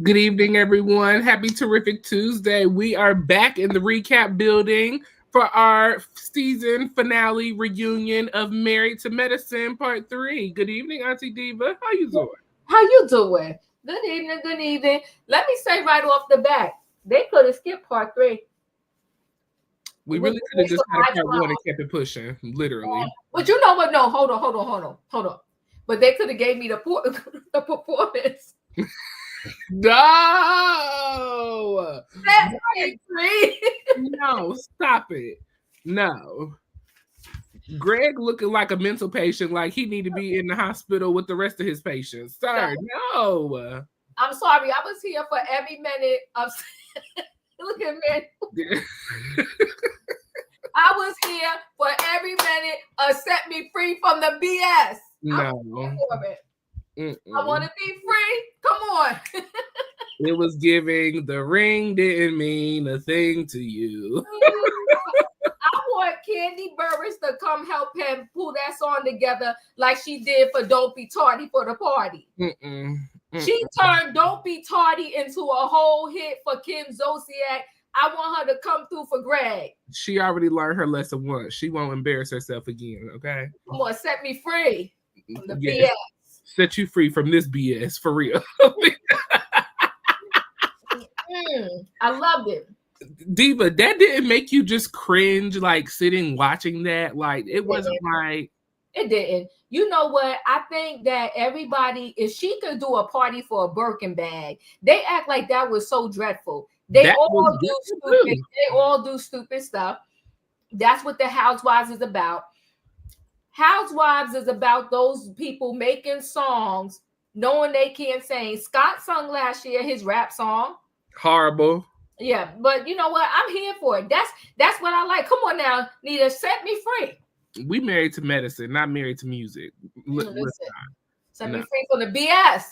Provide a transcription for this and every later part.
Good evening, everyone. Happy terrific Tuesday. We are back in the recap building for our season finale reunion of Married to Medicine Part 3. Good evening, Auntie Diva. How you doing? How you doing? Good evening, good evening. Let me say right off the bat, they could have skipped part three. We With really the could have just initial had a high part one and trial. kept it pushing, literally. But you know what? No, hold on. But they could have gave me the, the performance. No! Set me free. No, stop it. No. Greg looking like a mental patient, like he need to be in the hospital with the rest of his patients. Sir, no. I'm sorry. I was here for every minute of. Look at me. I was here for every minute of set me free from the BS. No. For it. I want to be free. Come on. It was giving the ring didn't mean a thing to you. I want Candy Burris to come help him pull that song together like she did for Don't Be Tardy for the Party. She turned Don't Be Tardy into a whole hit for Kim Zolciak. I want her to come through for Greg. She already learned her lesson once. She won't embarrass herself again, okay? Come on, set me free from the yes. BS. Set you free from this BS, for real. I loved it. Diva, that didn't make you just cringe, like sitting watching that? Like, it wasn't like... It didn't. You know what? I think that everybody, if she could do a party for a Birkin bag, they act like that was so dreadful. They all do stupid stuff. That's what the Housewives is about. Housewives is about those people making songs knowing they can't sing. Scott sung last year his rap song. Horrible. Yeah, but you know what? I'm here for it. That's what I like. Come on now, Nita, set me free. We married to medicine, not married to music. Set me free from the BS.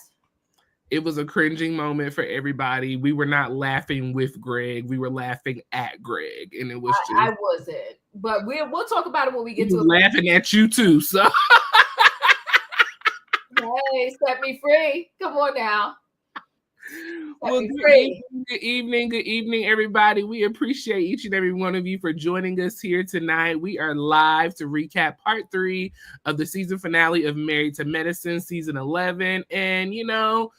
It was a cringing moment for everybody. We were not laughing with Greg. We were laughing at Greg. And it was just... I wasn't. But we'll talk about it when we get to it. Laughing at you too, so... Hey, set me free. Come on now. Well, good evening, everybody. We appreciate each and every one of you for joining us here tonight. We are live to recap part 3 of the season finale of Married to Medicine, season 11. And, you know,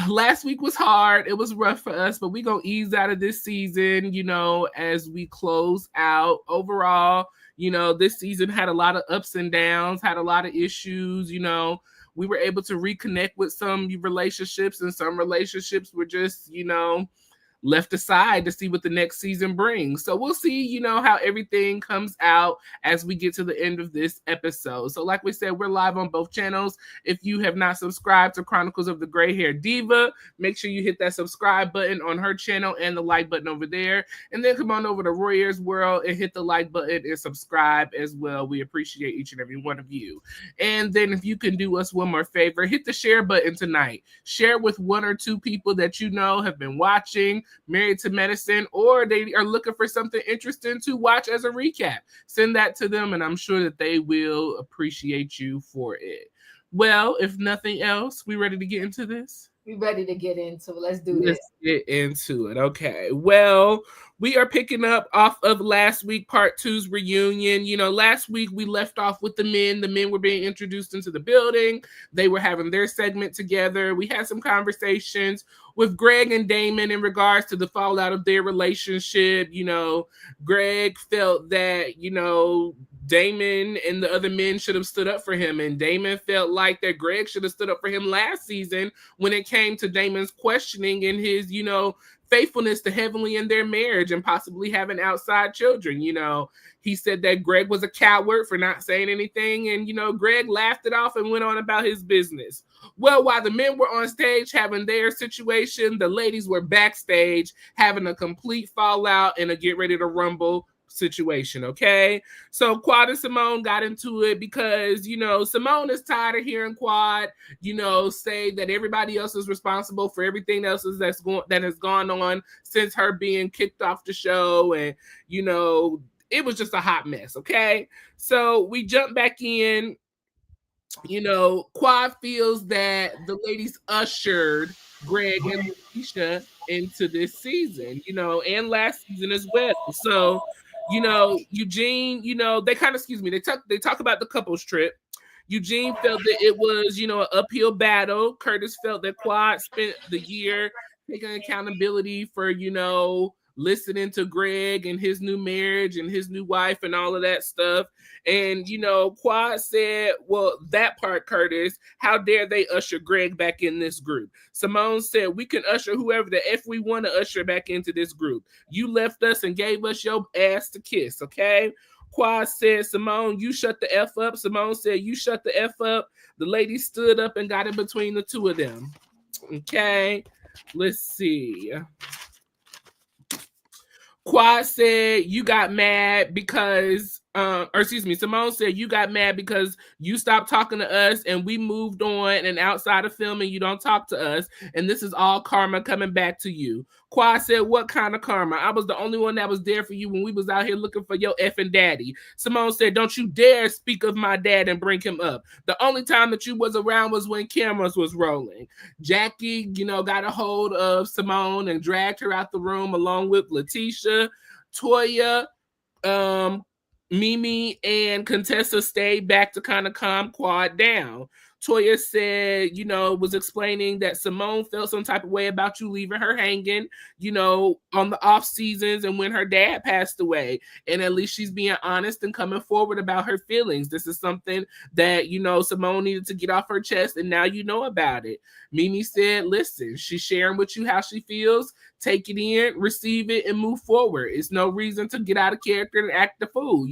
last week was hard. It was rough for us, but we're going to ease out of this season, you know, as we close out. Overall, you know, this season had a lot of ups and downs, had a lot of issues, you know. We were able to reconnect with some relationships, and some relationships were just, you know, left aside to see what the next season brings. So we'll see, you know, how everything comes out as we get to the end of this episode. So like we said, we're live on both channels. If you have not subscribed to Chronicles of the Gray Hair Diva, make sure you hit that subscribe button on her channel and the like button over there. And then come on over to Royaire's World and hit the like button and subscribe as well. We appreciate each and every one of you. And then if you can do us one more favor, hit the share button tonight. Share with 1 or 2 people that you know have been watching Married to Medicine, or they are looking for something interesting to watch as a recap. Send that to them, and I'm sure that they will appreciate you for it. Well, if nothing else, we ready to get into this? We ready to get into it. Let's do this. Get into it. Okay. Well, we are picking up off of last week, part 2's reunion. You know, last week we left off with the men. The men were being introduced into the building. They were having their segment together. We had some conversations with Greg and Damon in regards to the fallout of their relationship. You know, Greg felt that, you know, Damon and the other men should have stood up for him. And Damon felt like that Greg should have stood up for him last season when it came to Damon's questioning and his, you know, faithfulness to Heavenly in their marriage and possibly having outside children. You know, he said that Greg was a coward for not saying anything. And, you know, Greg laughed it off and went on about his business. Well, while the men were on stage having their situation, the ladies were backstage having a complete fallout and a get ready to rumble situation. Okay, so Quad and Simone got into it because, you know, Simone is tired of hearing Quad, you know, say that everybody else is responsible for everything else that has gone on since her being kicked off the show. And, you know, it was just a hot mess. Okay, so we jump back in Quad feels that the ladies ushered Greg and Letitia into this season, and last season as well. So, Eugene, they kind of, excuse me, they talk about the couples trip. Eugene felt that it was, an uphill battle. Curtis felt that Quad spent the year taking accountability for, listening to Greg and his new marriage and his new wife and all of that stuff. And, Quad said, well, that part, Curtis, how dare they usher Greg back in this group? Simone said, we can usher whoever the F we want to usher back into this group. You left us and gave us your ass to kiss, okay? Quad said, Simone, you shut the F up. Simone said, you shut the F up. The lady stood up and got in between the two of them. Okay, let's see. Quad said you got mad because, Simone said you got mad because you stopped talking to us and we moved on, and outside of filming, you don't talk to us, and this is all karma coming back to you. Quad said, what kind of karma? I was the only one that was there for you when we was out here looking for your effing daddy. Simone said, don't you dare speak of my dad and bring him up. The only time that you was around was when cameras was rolling. Jackie, got a hold of Simone and dragged her out the room along with Letitia. Toya, Mimi, and Contessa stayed back to kind of calm Quad down. Toya said, was explaining that Simone felt some type of way about you leaving her hanging, on the off seasons and when her dad passed away. And at least she's being honest and coming forward about her feelings. This is something that, Simone needed to get off her chest, and now you know about it. Mimi said, listen, she's sharing with you how she feels. Take it in, receive it, and move forward. It's no reason to get out of character and act the fool.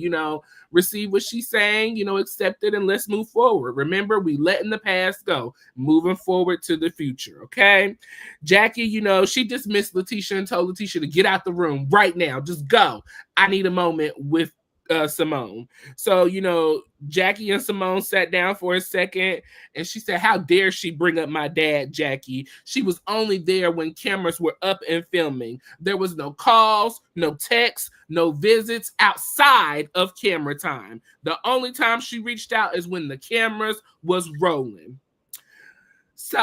Receive what she's saying, accept it, and let's move forward. Remember, we letting the past go, moving forward to the future, okay? Jackie, she dismissed Letitia and told Letitia to get out the room right now. Just go. I need a moment with Simone. So, Jackie and Simone sat down for a second, and she said, how dare she bring up my dad, Jackie? She was only there when cameras were up and filming. There was no calls, no texts, no visits outside of camera time. The only time she reached out is when the cameras was rolling. So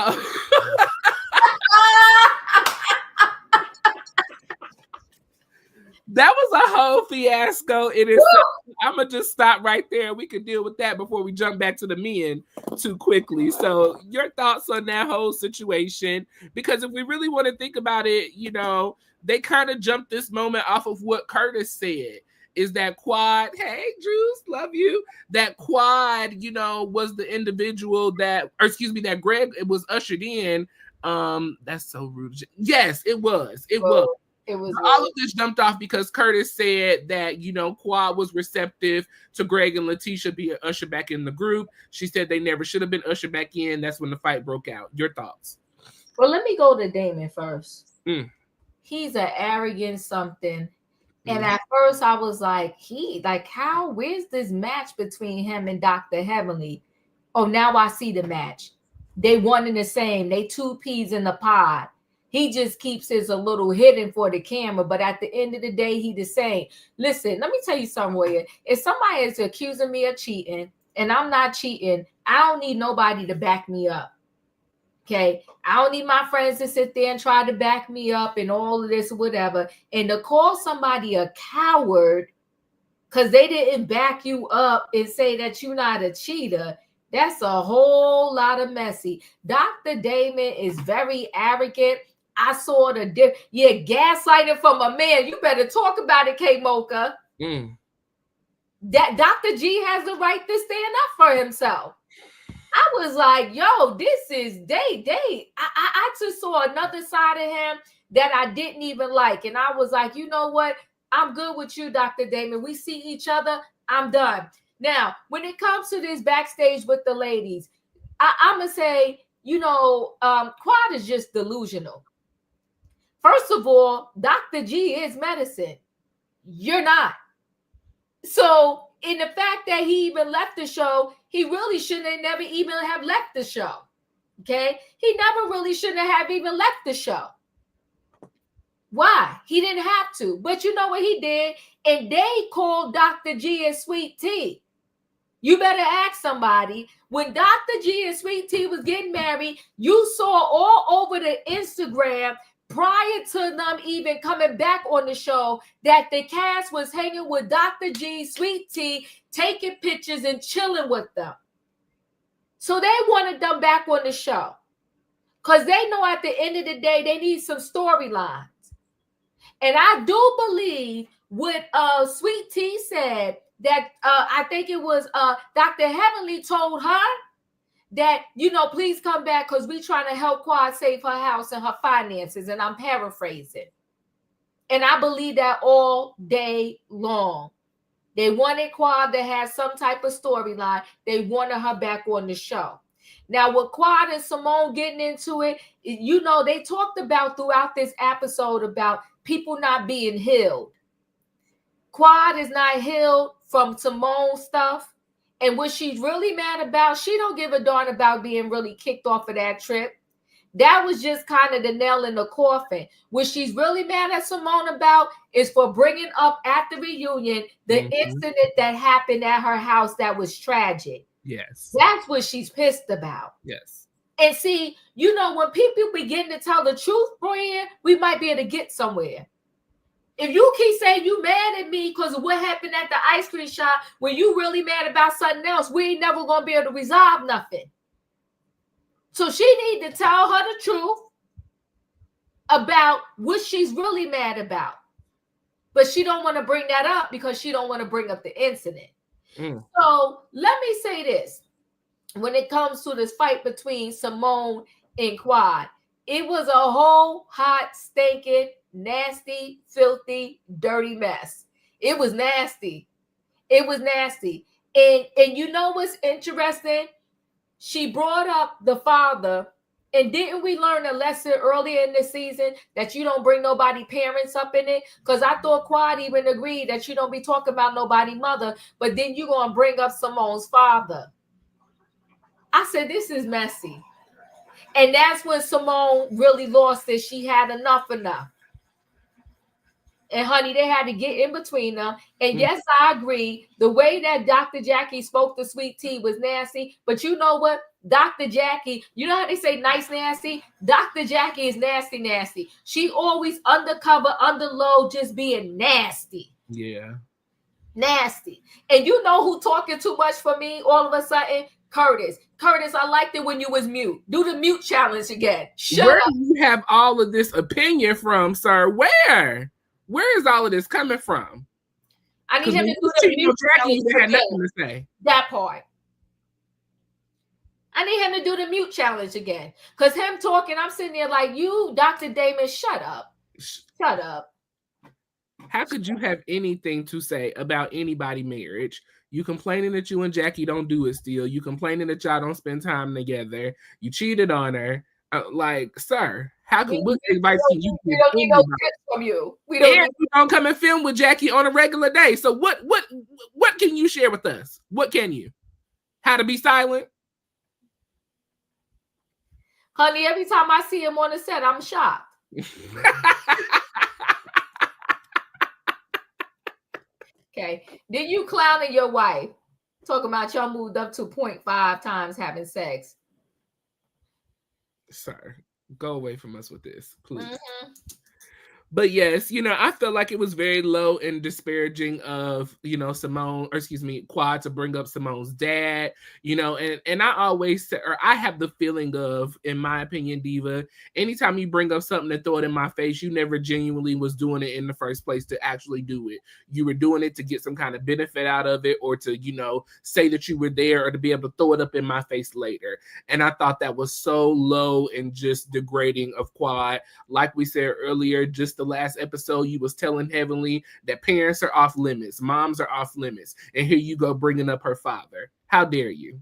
that was a whole fiasco in itself. I'm going to just stop right there. We could deal with that before we jump back to the men too quickly. So your thoughts on that whole situation? Because if we really want to think about it, they kind of jumped this moment off of what Curtis said. Is that Quad, hey, Drews, love you. That Quad, was the individual that Greg was ushered in. That's so rude. Yes, it was. It was. All of this jumped off because Curtis said that, Quad was receptive to Greg and Letitia being ushered back in the group. She said they never should have been ushered back in. That's when the fight broke out. Your thoughts? Well, let me go to Damon first. He's an arrogant something. And at first I was like, where's this match between him and Dr. Heavenly? Oh, now I see the match. They one and the same. They two peas in the pod. He just keeps his a little hidden for the camera, but at the end of the day, he the same. Listen, let me tell you something, Royaire. If somebody is accusing me of cheating and I'm not cheating, I don't need nobody to back me up. Okay, I don't need my friends to sit there and try to back me up and all of this or whatever. And to call somebody a coward because they didn't back you up and say that you're not a cheater, that's a whole lot of messy. Dr. Damon is very arrogant. I saw the gaslighting from a man. You better talk about it, K Mocha. That Dr. G has the right to stand up for himself. I was like, yo, this is I just saw another side of him that I didn't even like. And I was like, you know what? I'm good with you, Dr. Damon. We see each other. I'm done. Now, when it comes to this backstage with the ladies, I'm going to say, Quad is just delusional. First of all, Dr. G is medicine. You're not. So in the fact that he even left the show, he really shouldn't have never even have left the show. Okay? He never really shouldn't have even left the show. Why? He didn't have to. But you know what he did? And they called Dr. G a sweet tea. You better ask somebody. When Dr. G and Sweet Tea was getting married, you saw all over the Instagram prior to them even coming back on the show that the cast was hanging with Dr. G, Sweet Tea, taking pictures and chilling with them. So they wanted them back on the show because they know at the end of the day they need some storylines. And I do believe what Sweet Tea said, that I think it was Dr. Heavenly told her that, please come back because we're trying to help Quad save her house and her finances. And I'm paraphrasing. And I believe that all day long. They wanted Quad to have some type of storyline. They wanted her back on the show. Now, with Quad and Simone getting into it, they talked about throughout this episode about people not being healed. Quad is not healed from Simone stuff. And what she's really mad about, she don't give a darn about being really kicked off of that trip. That was just kind of the nail in the coffin. What she's really mad at Simone about is for bringing up at the reunion the incident that happened at her house that was tragic. Yes. That's what she's pissed about. Yes. And see, when people begin to tell the truth, Brian, we might be able to get somewhere. If you keep saying you mad at me because of what happened at the ice cream shop, when you really mad about something else, we ain't never going to be able to resolve nothing. So she need to tell her the truth about what she's really mad about. But she don't want to bring that up because she don't want to bring up the incident. So let me say this. When it comes to this fight between Simone and Quad, it was a whole hot, stinking, nasty, filthy, dirty mess. It was nasty. It was nasty. And you know what's interesting? She brought up the father. And didn't we learn a lesson earlier in the season that you don't bring nobody parents up in it? Because I thought Quad even agreed that you don't be talking about nobody mother, but then you're going to bring up Simone's father. I said, this is messy. And that's when Simone really lost it. She had enough. And honey, they had to get in between them. And yes, I agree. The way that Dr. Jackie spoke to Sweet Tea was nasty. But you know what? Dr. Jackie, you know how they say nice nasty? Dr. Jackie is nasty, nasty. She always undercover, underlow, just being nasty. Yeah. Nasty. And you know who talking too much for me all of a sudden? Curtis, I liked it when you was mute. Do the mute challenge again. Where do you have all of this opinion from, sir? Where is all of this coming from? I need him to do the mute challenge had nothing to say. That part. I need him to do the mute challenge again. Because him talking, I'm sitting there like, you, Dr. Damon, shut up. Shut up. How could you have anything to say about anybody's marriage? You complaining that you and Jackie don't do it still. You complaining that y'all don't spend time together. You cheated on her. Sir, what advice can you give? We don't need no tips from you. We don't come and film with Jackie on a regular day. So what can you share with us? What can you? How to be silent? Honey, every time I see him on the set, I'm shocked. Okay. Then you clowning your wife, talking about y'all moved up to 0.5 times having sex. Sir, go away from us with this, please. But yes, I felt like it was very low and disparaging of, Quad to bring up Simone's dad, and I always say, or I have the feeling of, in my opinion, Diva, anytime you bring up something to throw it in my face, you never genuinely was doing it in the first place to actually do it. You were doing it to get some kind of benefit out of it, or to, say that you were there, or to be able to throw it up in my face later. And I thought that was so low and just degrading of Quad. Like we said earlier, just the last episode, you was telling Heavenly that parents are off limits, moms are off limits, and here you go bringing up her father. How dare you?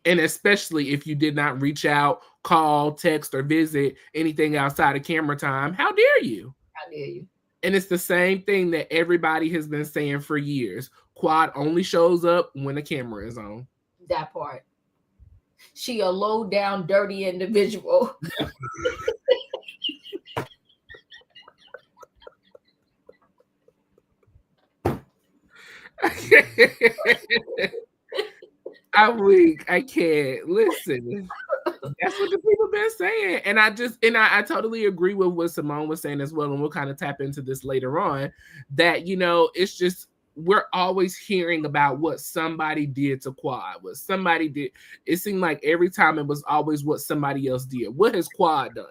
And especially if you did not reach out, call, text, or visit anything outside of camera time. How dare you? How dare you? And it's the same thing that everybody has been saying for years. Quad only shows up when the camera is on. That part. She a low down, dirty individual. I'm weak. I can't. Listen. That's what the people been saying. And I totally agree with what Simone was saying as well. And we'll kind of tap into this later on. That, it's just we're always hearing about what somebody did to Quad, what somebody did. It seemed like every time it was always what somebody else did. What has Quad done?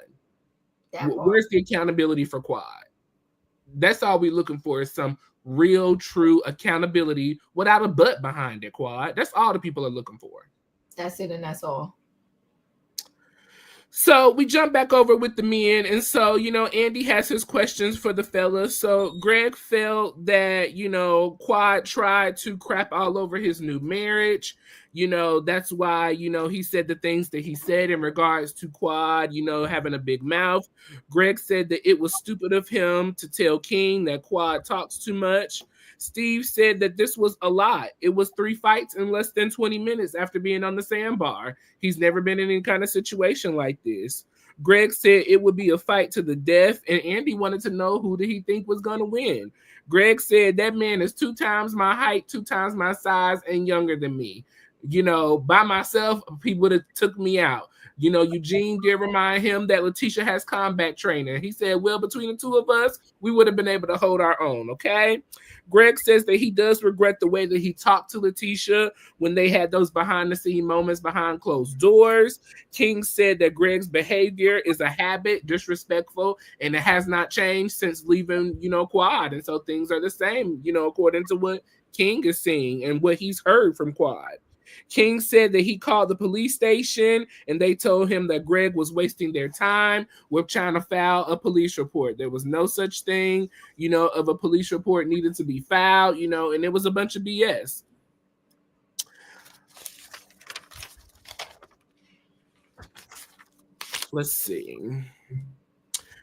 Where's the accountability for Quad? That's all we're looking for, is some real, true accountability without a butt behind it, Quad. That's all the people are looking for. That's it, and that's all. So we jump back over with the men. And so, Andy has his questions for the fellas. So Greg felt that, Quad tried to crap all over his new marriage. That's why, he said the things that he said in regards to Quad, having a big mouth. Greg said that it was stupid of him to tell King that Quad talks too much. Steve said that this was a lot. It was 3 fights in less than 20 minutes after being on the sandbar. He's never been in any kind of situation like this. Greg said it would be a fight to the death, and Andy wanted to know who did he think was going to win. Greg said that man is 2 times my height, 2 times my size, and younger than me. By myself, people would have took me out. Eugene did remind him that Letitia has combat training. He said, well, between the two of us, we would have been able to hold our own, okay? Greg says that he does regret the way that he talked to Letitia when they had those behind-the-scene moments behind closed doors. King said that Greg's behavior is a habit, disrespectful, and it has not changed since leaving, Quad. And so things are the same, according to what King is seeing and what he's heard from Quad. King said that he called the police station and they told him that Greg was wasting their time with trying to file a police report. There was no such thing, of a police report needed to be filed, and it was a bunch of BS. Let's see.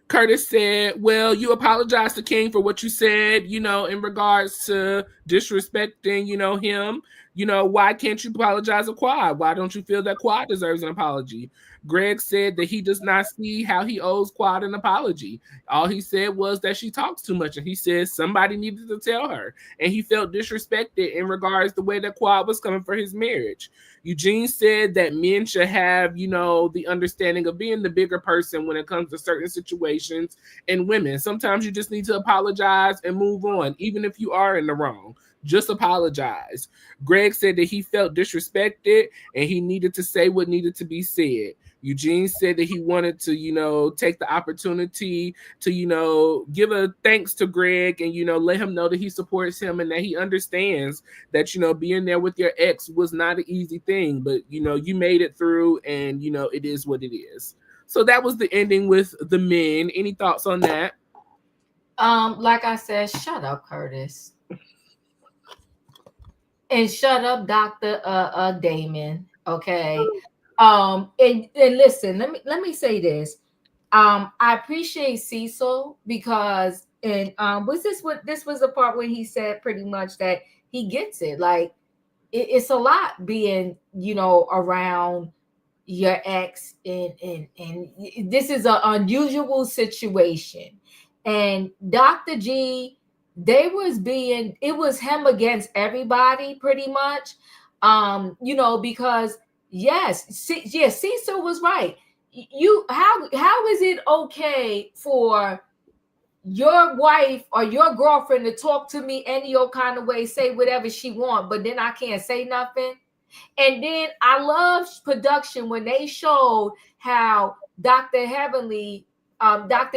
Curtis said, well, you apologize to King for what you said, in regards to disrespecting, him. Why can't you apologize to Quad? Why don't you feel that Quad deserves an apology? Greg said that he does not see how he owes Quad an apology. All he said was that she talks too much, and he said somebody needed to tell her. And he felt disrespected in regards to the way that Quad was coming for his marriage. Eugene said that men should have, the understanding of being the bigger person when it comes to certain situations. And women, sometimes you just need to apologize and move on, even if you are in the wrong. Just apologize. Greg said that he felt disrespected and he needed to say what needed to be said. Eugene said that he wanted to, take the opportunity to, give a thanks to Greg and, let him know that he supports him and that he understands that, being there with your ex was not an easy thing, but, you made it through and, it is what it is. So that was the ending with the men. Any thoughts on that? Like I said, shut up, Curtis. And shut up, Dr. Damon. Okay. And listen, let me say this. I appreciate Cecil because this was the part where he said pretty much that he gets it. Like it's a lot being, around your ex and this is an unusual situation. And Dr. G, it was him against everybody pretty much. Because Cecil was right. How is it okay for your wife or your girlfriend to talk to me any old kind of way, say whatever she want, but then I can't say nothing? And then I love production when they showed how Dr.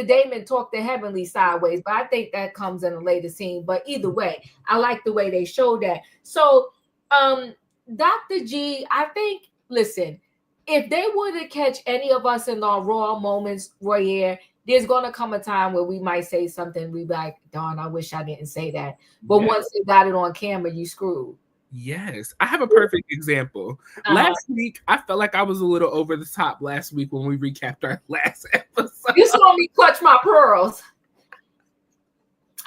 Damon talked to Heavenly sideways, but I think that comes in a later scene. But either way, I like the way they showed that. So, Dr. G, I think, listen, if they were to catch any of us in our raw moments, Royaire, there's going to come a time where we might say something, we be like, darn, I wish I didn't say that. But once they got it on camera, you screwed. Yes, I have a perfect example. Last week, I felt like I was a little over the top last week when we recapped our last episode. You saw me clutch my pearls.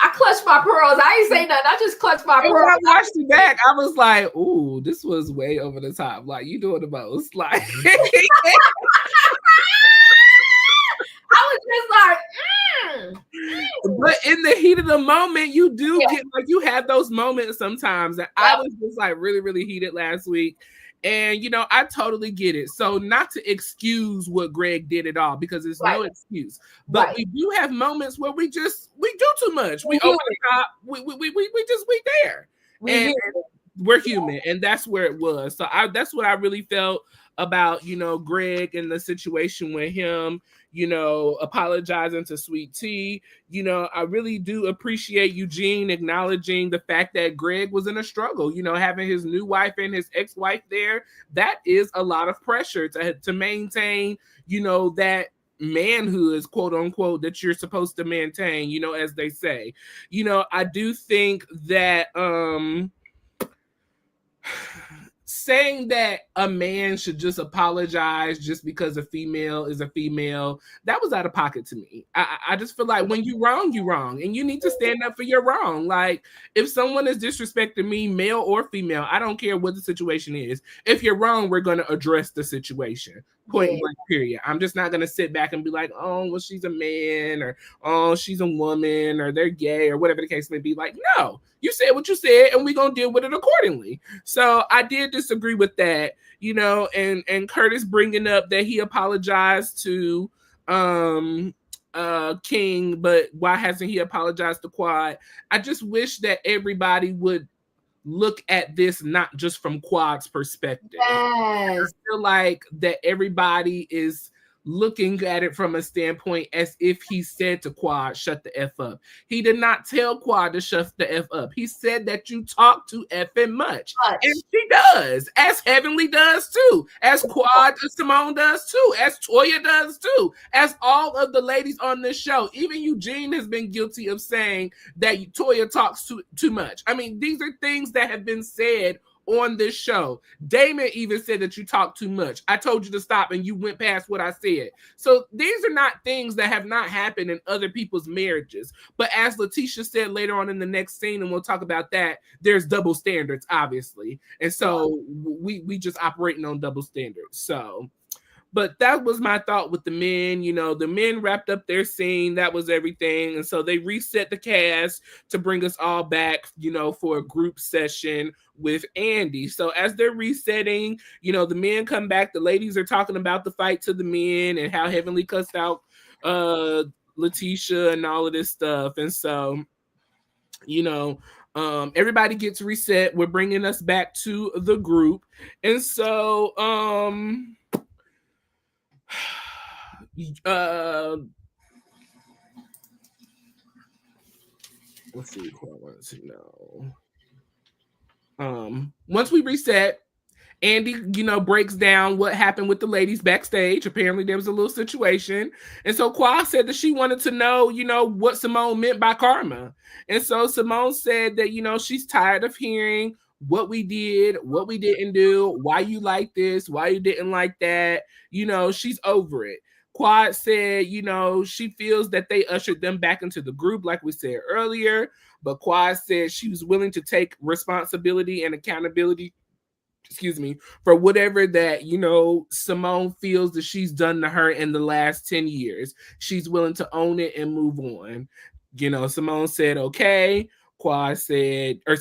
I clutched my pearls. I ain't say nothing. I just clutched my pearls. When I watched it back, I was like, ooh, this was way over the top. Like, you doing the most. Like, I was just like, But in the heat of the moment, you do get like you have those moments sometimes. And I was just like really, really heated last week. And I totally get it. So not to excuse what Greg did at all, because there's no excuse. But we do have moments where we do too much. We over the top. We there. And we're human, and that's where it was. So that's what I really felt about Greg and the situation with him, apologizing to Sweet Tea. I really do appreciate Eugene acknowledging the fact that Greg was in a struggle, having his new wife and his ex-wife there. That is a lot of pressure to maintain, that manhood, quote unquote, that you're supposed to maintain, as they say. I do think that saying that a man should just apologize just because a female is a female, that was out of pocket to me. I just feel like when you wrong, and you need to stand up for your wrong. Like, if someone is disrespecting me, male or female, I don't care what the situation is. If you're wrong, we're going to address the situation. Point blank, period. I'm just not going to sit back and be like, oh, well, she's a man, or oh, she's a woman, or they're gay, or whatever the case may be. Like, no, you said what you said, and we're going to deal with it accordingly. So I did disagree with that, and Curtis bringing up that he apologized to King, but why hasn't he apologized to Quad? I just wish that everybody would look at this not just from Quad's perspective. I feel like that everybody is looking at it from a standpoint as if he said to Quad, shut the F up. He did not tell Quad to shut the F up. He said that you talk too effing much. And she does, as Heavenly does too, as Quad and Simone does too, as Toya does too, as all of the ladies on this show. Even Eugene has been guilty of saying that Toya talks too much. I mean, these are things that have been said on this show. Damon even said that you talk too much. I told you to stop and you went past what I said. So these are not things that have not happened in other people's marriages. But as Letitia said later on in the next scene, and we'll talk about that, there's double standards, obviously. And so we just operating on double standards. So, but that was my thought with the men. The men wrapped up their scene. That was everything. And so they reset the cast to bring us all back, for a group session with Andy. So as they're resetting, the men come back. The ladies are talking about the fight to the men and how Heavenly cussed out Letitia and all of this stuff. And so, everybody gets reset. We're bringing us back to the group. And so, let's see who I want to know. Once we reset, Andy, breaks down what happened with the ladies backstage. Apparently there was a little situation. And so Qua said that she wanted to know, what Simone meant by karma. And so Simone said that, she's tired of hearing what we did, what we didn't do, why you like this, why you didn't like that. She's over it. Quad said, she feels that they ushered them back into the group, like we said earlier. But Quad said she was willing to take responsibility and accountability, for whatever that, Simone feels that she's done to her in the last 10 years. She's willing to own it and move on. Simone said, okay. Quad said, I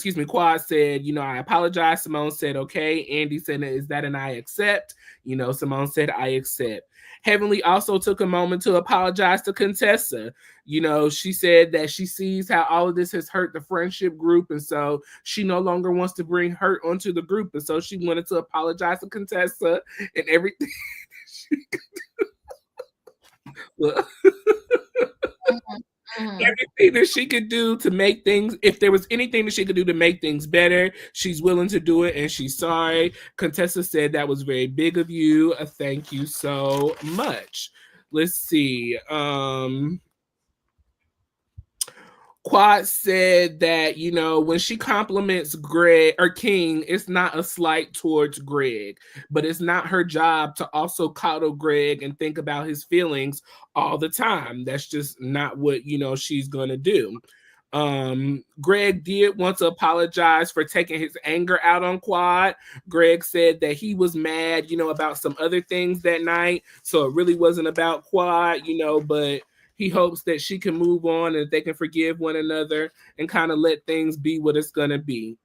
apologize. Simone said, okay. Andy said, is that an I accept? Simone said, I accept. Heavenly also took a moment to apologize to Contessa. She said that she sees how all of this has hurt the friendship group, and so she no longer wants to bring hurt onto the group, and so she wanted to apologize to Contessa and everything she could do. Everything that she could do to make things, if there was anything that she could do to make things better, she's willing to do it, and she's sorry. Contessa said that was very big of you. Thank you so much. Let's see. Quad said that, when she compliments Greg or King, it's not a slight towards Greg, but it's not her job to also coddle Greg and think about his feelings all the time. That's just not what, she's going to do. Greg did want to apologize for taking his anger out on Quad. Greg said that he was mad, about some other things that night. So it really wasn't about Quad, but He hopes that she can move on and they can forgive one another and kind of let things be what it's gonna be.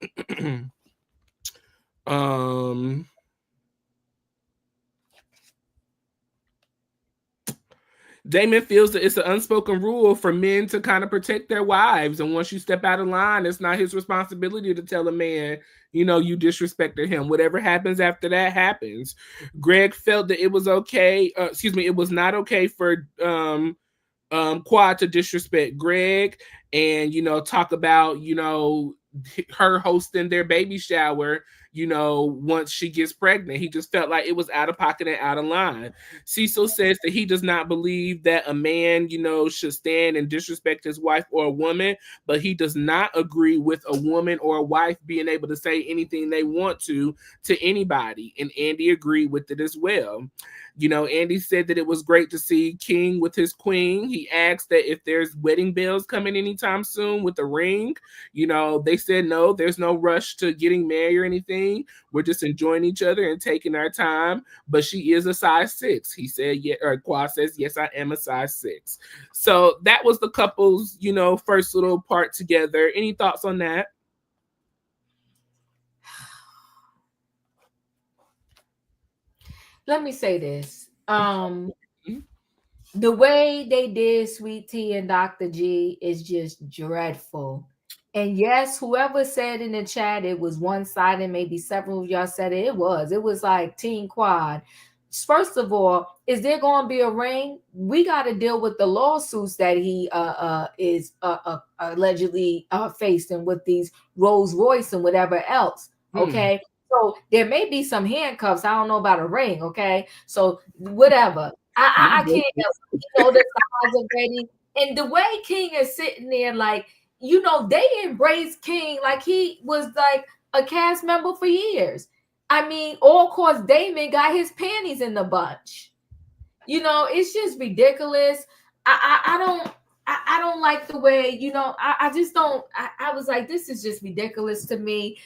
Damon feels that it's an unspoken rule for men to kind of protect their wives. And once you step out of line, it's not his responsibility to tell a man, you disrespected him. Whatever happens after that happens. Greg felt that it was okay. It was not okay for Quad to disrespect Greg and, talk about, her hosting their baby shower, once she gets pregnant. He just felt like it was out of pocket and out of line. Cecil says that he does not believe that a man, should stand and disrespect his wife or a woman, but he does not agree with a woman or a wife being able to say anything they want to anybody. And Andy agreed with it as well. Andy said that it was great to see King with his queen. He asked that if there's wedding bells coming anytime soon with a ring. They said no, there's no rush to getting married or anything. We're just enjoying each other and taking our time. But she is a size 6. He said, yeah, or Quad says, yes, I am a size 6. So that was the couple's, first little part together. Any thoughts on that? Let me say this. The way they did Sweet Tea and Dr. G is just dreadful. And yes, whoever said in the chat it was one-sided, maybe several of y'all said it. It was like Team Quad. First of all, is there going to be a ring? We got to deal with the lawsuits that he is allegedly facing with these Rolls Royce and whatever else. Okay. So there may be some handcuffs. I don't know about a ring. Okay. So whatever. I can't help the size of Betty. And the way King is sitting there, like, they embraced King like he was like a cast member for years. I mean, all course Damon got his panties in the bunch. It's just ridiculous. I don't like the way, I just don't. I was like, this is just ridiculous to me.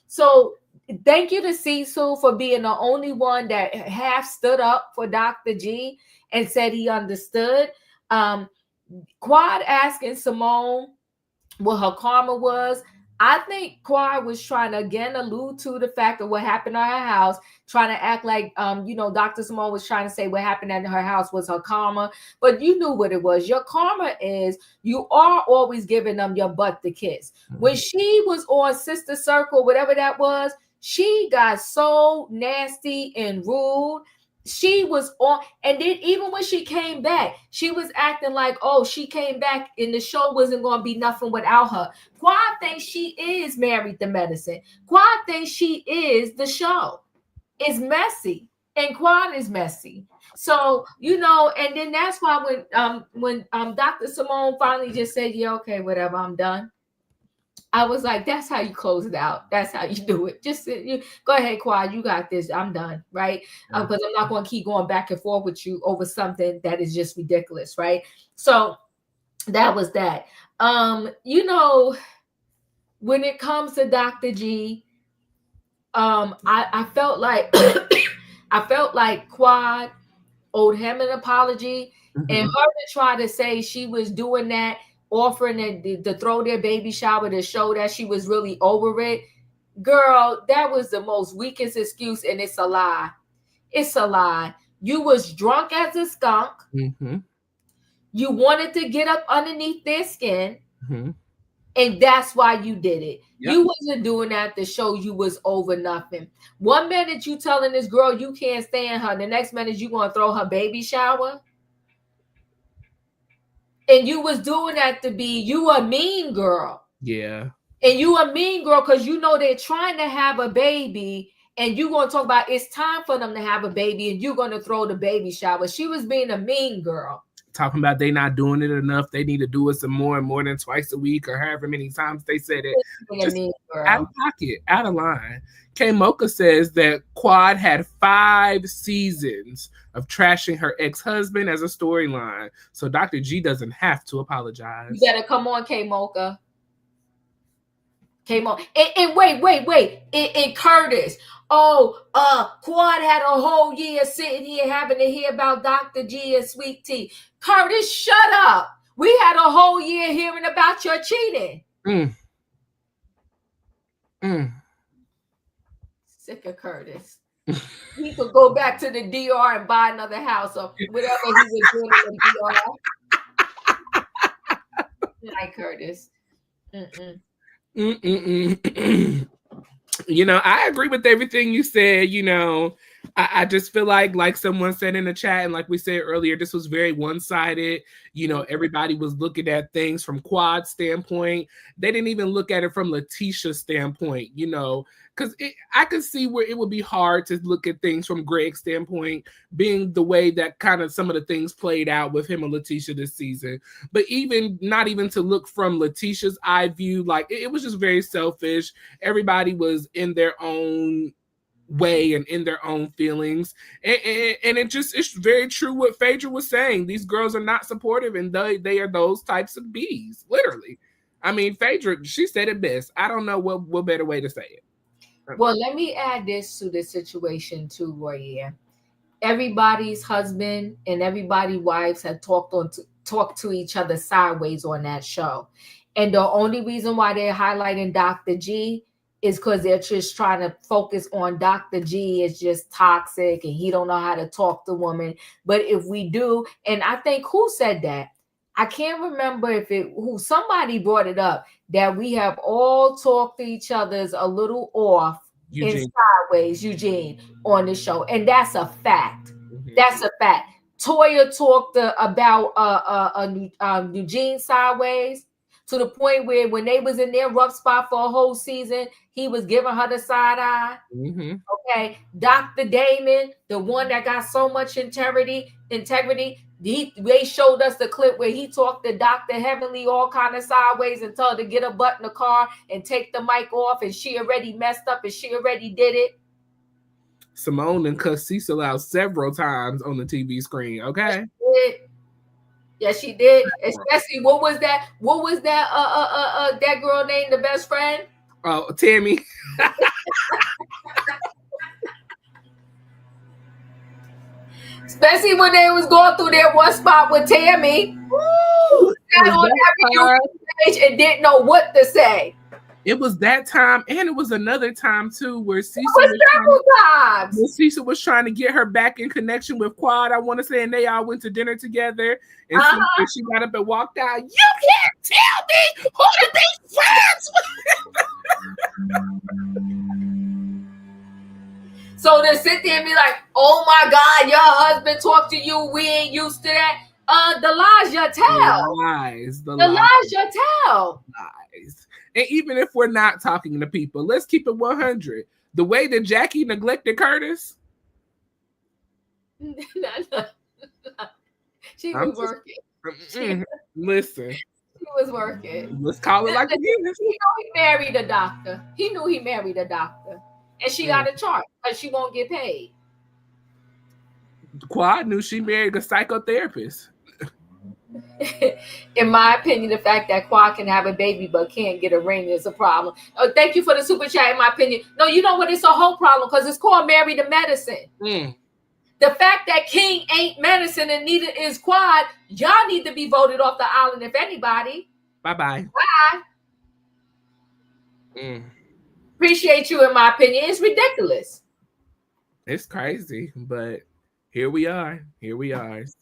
So thank you to Cecil for being the only one that half stood up for Dr. G and said he understood. Quad asking Simone what her karma was. I think Quad was trying to again allude to the fact of what happened at her house, trying to act like, Dr. Simone was trying to say what happened at her house was her karma, but you knew what it was. Your karma is you are always giving them your butt to kiss. When she was on Sister Circle, whatever that was, she got so nasty and rude. She was on, and then even when she came back, she was acting like, oh, she came back and the show wasn't going to be nothing without her. Quad thinks she is Married to Medicine. Quad thinks she is the show. It's messy, and Quad is messy. So, and then that's why when Dr. Simone finally just said, yeah, okay, whatever, I'm done. I was like, that's how you close it out. That's how you do it. Just go ahead, Quad. You got this. I'm done, right? Because I'm not going to keep going back and forth with you over something that is just ridiculous, right? So that was that. When it comes to Dr. G, I felt like Quad owed him an apology, and her to try to say she was doing that, offering to throw their baby shower to show that she was really over it. Girl, that was the most weakest excuse, and it's a lie. It's a lie. You was drunk as a skunk. You wanted to get up underneath their skin, and that's why you did it. Yep. You wasn't doing that to show you was over nothing. One minute you telling this girl you can't stand her, the next minute you going to throw her baby shower. And you was doing that to be, you a mean girl. Yeah. And you a mean girl because they're trying to have a baby, and you going to talk about it's time for them to have a baby, and you're going to throw the baby shower. She was being a mean girl. Talking about they not doing it enough. They need to do it some more than twice a week or however many times they said it. Just out of pocket, out of line. K Mocha says that Quad had 5 seasons of trashing her ex-husband as a storyline. So Dr. G doesn't have to apologize. You better come on, K Mocha. K Mocha. And wait. And Curtis. Quad had a whole year sitting here having to hear about Dr. G and Sweet Tea. Curtis, shut up. We had a whole year hearing about your cheating. Sick of Curtis. He could go back to the DR and buy another house or whatever he was doing in the DR. Like Curtis. You know, I agree with everything you said. You know, I just feel like someone said in the chat, and like we said earlier, this was very one-sided. You know, everybody was looking at things from Quad's standpoint. They didn't even look at it from Letitia's standpoint, you know, because I could see where it would be hard to look at things from Greg's standpoint, being the way that kind of some of the things played out with him and Letitia this season. But even not even to look from Letitia's eye view, like it was just very selfish. Everybody was in their own way and in their own feelings, and it's very true what Phaedra was saying. These girls are not supportive, and they are those types of bees, literally. I mean, Phaedra, she said it best. I don't know what better way to say it. Well, let me add this to the situation too, Royaire. Everybody's husband and everybody's wives had talked to each other sideways on that show, and the only reason why they're highlighting Dr. G is because they're just trying to focus on Dr. G is just toxic and he don't know how to talk to women. But if we do, and I think who said that? I can't remember who somebody brought it up that we have all talked to each other's a little off Eugene. and sideways, Eugene, on the show. And that's a fact. That's a fact. Toya talked about Eugene sideways to the point where when they was in their rough spot for a whole season, he was giving her the side eye. Okay. Dr. Damon, the one that got so much integrity, they showed us the clip where he talked to Dr. Heavenly all kind of sideways and told her to get her butt in the car and take the mic off, and she already messed up and she already did it. Simone and cussed Cecil out several times on the TV screen. Okay. Yes, she did. Especially what was that that girl named the best friend? Oh, Tammy. Especially when they was going through their one spot with Tammy. Woo! Sat on every stage and didn't know what to say. It was that time, and it was another time too where Cecil was trying to get her back in connection with Quad, I want to say, and they all went to dinner together, and she got up and walked out. You can't tell me who to be friends with. So to sit there and be like, "Oh my God, your husband talked to you. We ain't used to that." The lies you tell. The lies you tell. Lies. And even if we're not talking to people, let's keep it 100. The way that Jackie neglected Curtis. She was working. Listen. She was working. Let's call it like it is. He knew he married a doctor. And she got a chart because she won't get paid. Quad knew she married a psychotherapist. In my opinion, the fact that Quad can have a baby but can't get a ring is a problem. Oh, thank you for the super chat. In my opinion, no, you know what? It's a whole problem because it's called Married to Medicine. The fact that King ain't medicine and neither is Quad, y'all need to be voted off the island. If anybody, bye. Appreciate you. In my opinion, it's ridiculous. It's crazy, but. Here we are.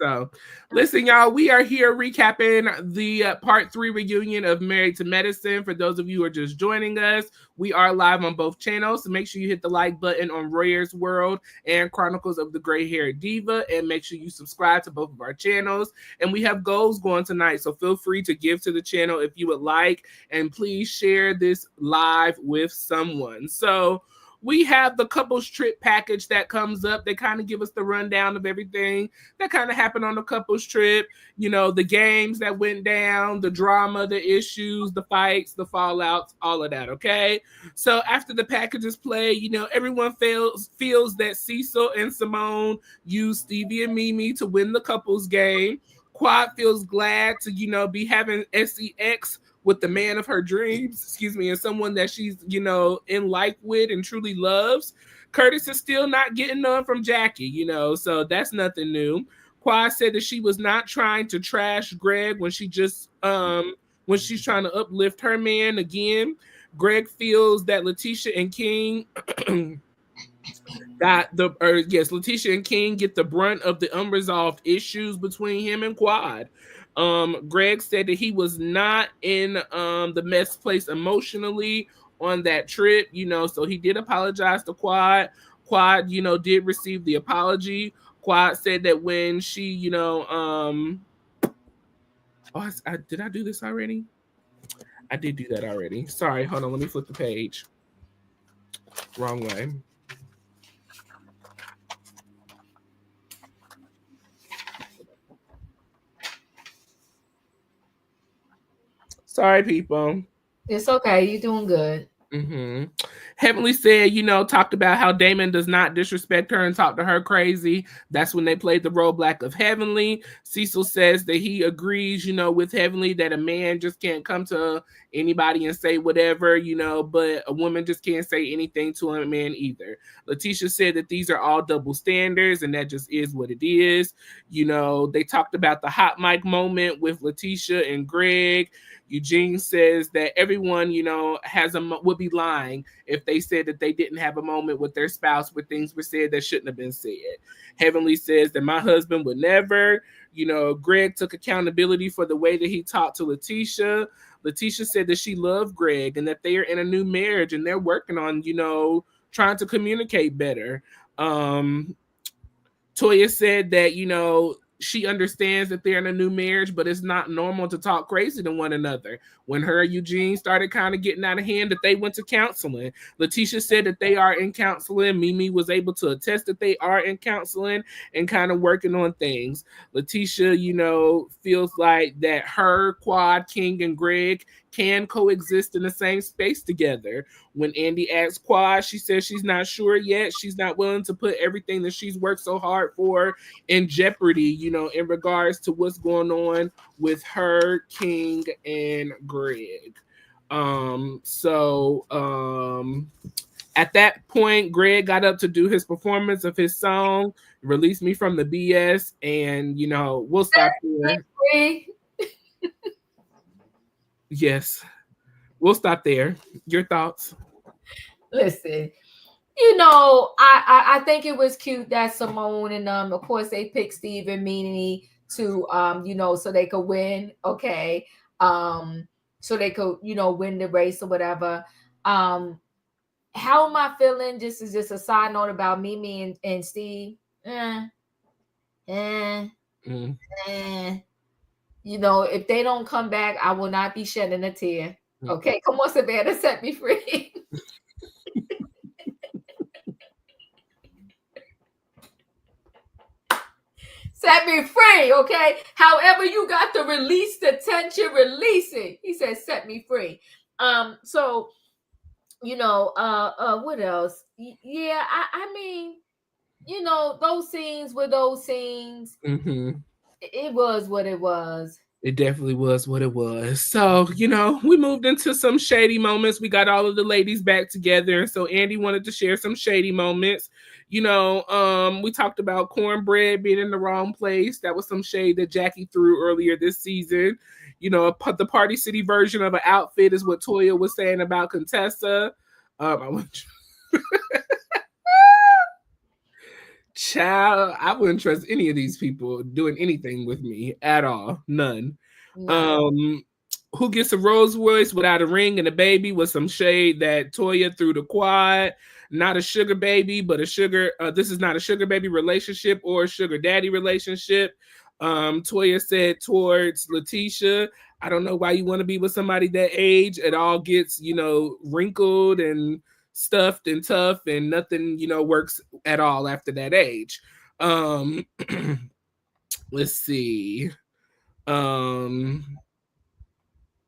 So, listen, y'all, we are here recapping the part 3 reunion of Married to Medicine. For those of you who are just joining us, we are live on both channels. So make sure you hit the like button on Royaire's World and Chronicles of the Gray Haired Diva. And make sure you subscribe to both of our channels. And we have goals going tonight. So feel free to give to the channel if you would like. And please share this live with someone. So, we have the couples trip package that comes up. They kind of give us the rundown of everything that kind of happened on the couples trip. You know, the games that went down, the drama, the issues, the fights, the fallouts, all of that, okay? So after the packages play, you know, everyone feels that Cecil and Simone used Stevie and Mimi to win the couples game. Quad feels glad to, you know, be having SEX with the man of her dreams, excuse me, and someone that she's, in like with and truly loves, Curtis is still not getting none from Jackie, so that's nothing new. Quad said that she was not trying to trash Greg when she's trying to uplift her man again. Greg feels that Letitia and King Letitia and King get the brunt of the unresolved issues between him and Quad. Greg said that he was not in the best place emotionally on that trip, so he did apologize to Quad. Quad, did receive the apology. Quad said that when she, did I do this already? I did do that already. Sorry, hold on, let me flip the page. Wrong way. Sorry, people. It's okay. You're doing good. Mm-hmm. Heavenly said, talked about how Damon does not disrespect her and talk to her crazy. That's when they played the role black of Heavenly. Cecil says that he agrees, with Heavenly that a man just can't come to anybody and say whatever, but a woman just can't say anything to a man either. Letitia said that these are all double standards and that just is what it is. They talked about the hot mic moment with Letitia and Greg. Eugene says that everyone, would be lying if they said that they didn't have a moment with their spouse where things were said that shouldn't have been said. Heavenly says that my husband would never. Greg took accountability for the way that he talked to Letitia. Letitia said that she loved Greg and that they are in a new marriage and they're working on, trying to communicate better. Toya said that, she understands that they're in a new marriage, but it's not normal to talk crazy to one another. When her and Eugene started kind of getting out of hand, that they went to counseling. Letitia said that they are in counseling. Mimi was able to attest that they are in counseling and kind of working on things. Letitia, feels like that her, Quad, King, and Greg can coexist in the same space together. When Andy asks Quad, she says she's not sure yet. She's not willing to put everything that she's worked so hard for in jeopardy, in regards to what's going on with her, King, and Greg. At that point, Greg got up to do his performance of his song, Release Me from the BS, and we'll stop there. Yes. We'll stop there. Your thoughts? Listen, I think it was cute that Simone and of course they picked Steve and Meanie to so they could win. Okay. So they could, win the race or whatever. How am I feeling? Just as just a side note about Mimi and Steve. If they don't come back, I will not be shedding a tear. Okay, come on, Savannah, set me free. Set me free, okay? However, you got to release the tension, release it. He said, set me free. So, what else? Yeah, I mean, those scenes were those scenes. Mm-hmm. It was what it was. It definitely was what it was. So, we moved into some shady moments. We got all of the ladies back together. And so Andy wanted to share some shady moments. We talked about cornbread being in the wrong place. That was some shade that Jackie threw earlier this season. The Party City version of an outfit is what Toya was saying about Contessa. Child, I wouldn't trust any of these people doing anything with me at all. None. No. Who gets a Rolls Royce without a ring and a baby with some shade that Toya threw the Quad. Not a sugar baby, but this is not a sugar baby relationship or a sugar daddy relationship. Toya said towards Letitia, I don't know why you want to be with somebody that age. It all gets, wrinkled and stuffed and tough and nothing, works at all after that age. Let's see.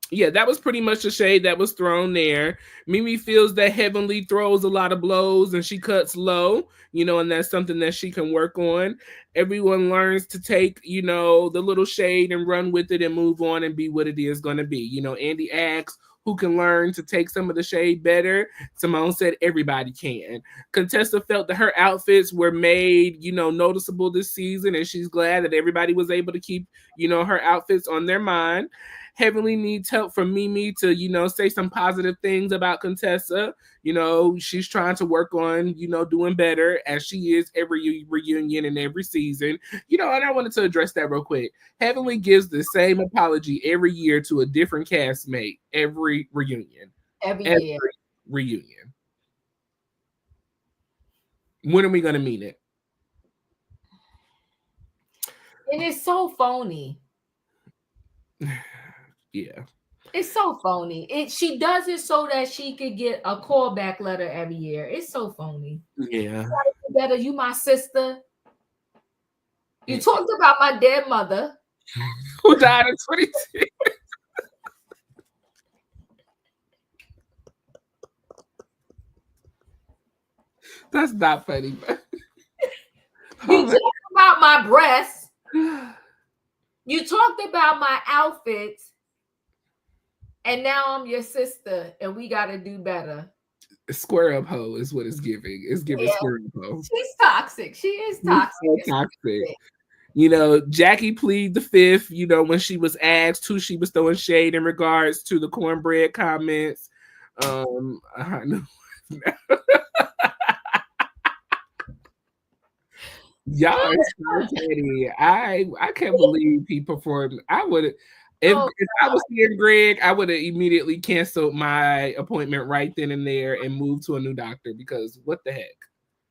Yeah, that was pretty much the shade that was thrown there. Mimi feels that Heavenly throws a lot of blows and she cuts low, and that's something that she can work on. Everyone learns to take, the little shade and run with it and move on and be what it is going to be. Andy asks who can learn to take some of the shade better. Simone said everybody can. Contessa felt that her outfits were made, noticeable this season, and she's glad that everybody was able to keep, her outfits on their mind. Heavenly needs help from Mimi to, say some positive things about Contessa. She's trying to work on, doing better as she is every reunion and every season. And I wanted to address that real quick. Heavenly gives the same apology every year to a different castmate every reunion. Every year. Reunion. When are we going to mean it? And it's so phony. Yeah. It's so phony. She does it so that she could get a callback letter every year. It's so phony. Yeah. Better, you my sister. You talked about my dead mother. Who died in 22. That's not funny, but you talked about my breasts. You talked about my outfits. And now I'm your sister, and we got to do better. Square up hoe is what it's giving. It's giving square up hoe. She's toxic. She is toxic. So toxic. Jackie pleaded the fifth, when she was asked who she was throwing shade in regards to the cornbread comments. I know. Y'all are so petty. I can't believe he performed. I would if I was seeing Greg, I would have immediately canceled my appointment right then and there and moved to a new doctor because what the heck?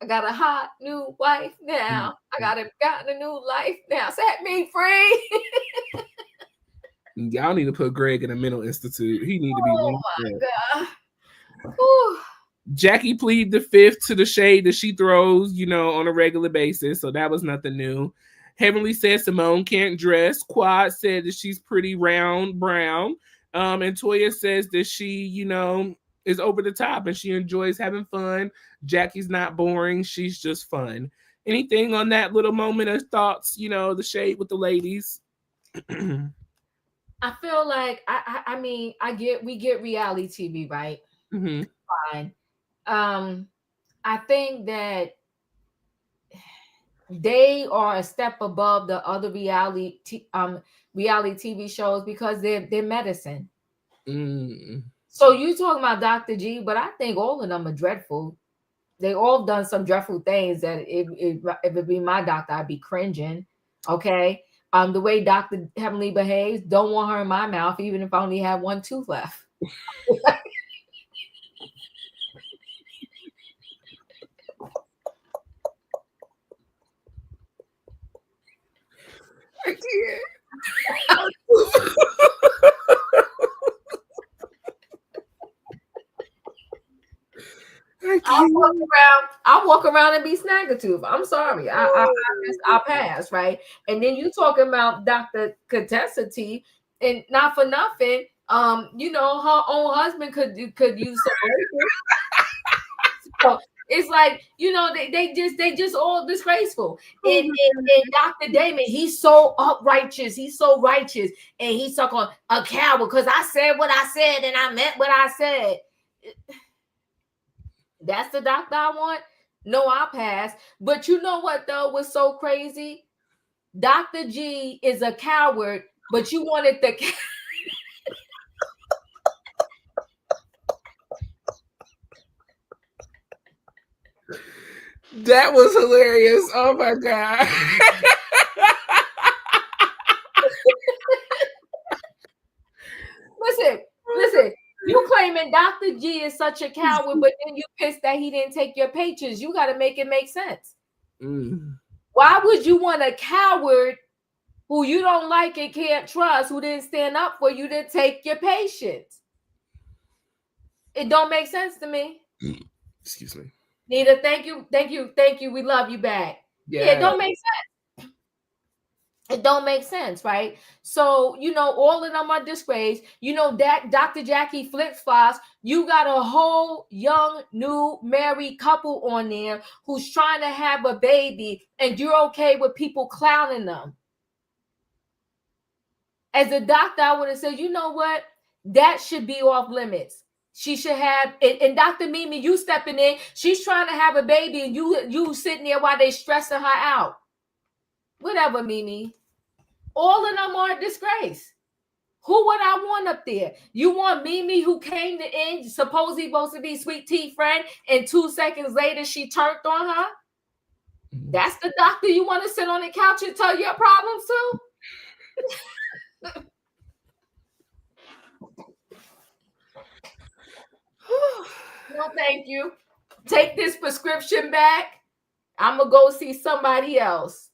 I got a hot new wife now. I gotten a new life now. Set me free. Y'all need to put Greg in a mental institute. He need to be. Oh my god. Whew. Jackie pleaded the fifth to the shade that she throws, on a regular basis. So that was nothing new. Heavenly said Simone can't dress. Quad said that she's pretty round brown. And Toya says that she, is over the top and she enjoys having fun. Jackie's not boring. She's just fun. Anything on that little moment of thoughts, the shade with the ladies? I feel like I mean we get reality TV, right? Mm-hmm. Fine. I think that they are a step above the other reality TV shows because they're medicine. So you talking about Dr. G, but I think all of them are dreadful. They all done some dreadful things that if it be my doctor, I'd be cringing. Okay. The way Dr. Heavenly behaves, don't want her in my mouth, even if I only have one tooth left. I can't. I'll walk around and be Snaggletooth. I'm sorry. I'll pass, right? And then you talking about Dr. Contessa T, and not for nothing, her own husband could use some. So it's like, they just all disgraceful. And Dr. Damon, he's so uprighteous, he's so righteous, and he's stuck on a coward because I said what I said and I meant what I said. That's the doctor I want. No, I'll pass. But you know what though was so crazy? Dr. G is a coward, but you wanted the That was hilarious. Oh my god. Listen. You claiming Dr. G is such a coward, but then you pissed that he didn't take your pictures. You got to make it make sense. Why would you want a coward who you don't like and can't trust, who didn't stand up for you to take your patients? It don't make sense to me. Excuse me. Nita, thank you. We love you back. Yeah, it don't make sense. It don't make sense, right? So, all of them are disgraced. That Dr. Jackie flip-flops. You got a whole young, new, married couple on there who's trying to have a baby, and you're okay with people clowning them. As a doctor, I would have said, you know what? That should be off limits. She should have, and Dr. Mimi, you stepping in. She's trying to have a baby, and you sitting there while they stressing her out. Whatever, Mimi. All of them are a disgrace. Who would I want up there? You want Mimi, who came to end, supposedly supposed to be Sweet Tea friend, and 2 seconds later she turned on her? That's the doctor you want to sit on the couch and tell your problems to? No, thank you. Take this prescription back. I'm going to go see somebody else.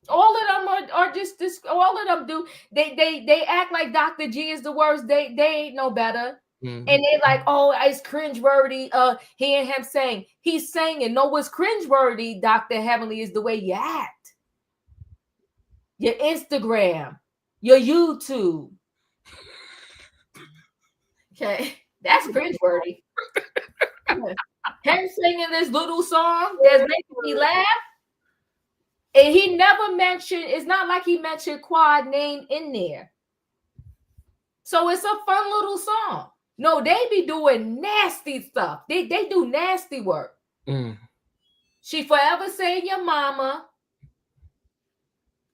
All of them are just this. All of them do. They act like Dr. G is the worst. They ain't no better. And they like, oh, it's cringeworthy. Hearing him saying, he's singing. No, what's cringeworthy, Dr. Heavenly, is the way you act. Your Instagram, your YouTube. Okay, that's cringeworthy. Him singing this little song that's making me laugh. And he never mentioned, it's not like he mentioned Quad name in there. So it's a fun little song. No, they be doing nasty stuff. They do nasty work. She forever saying your mama.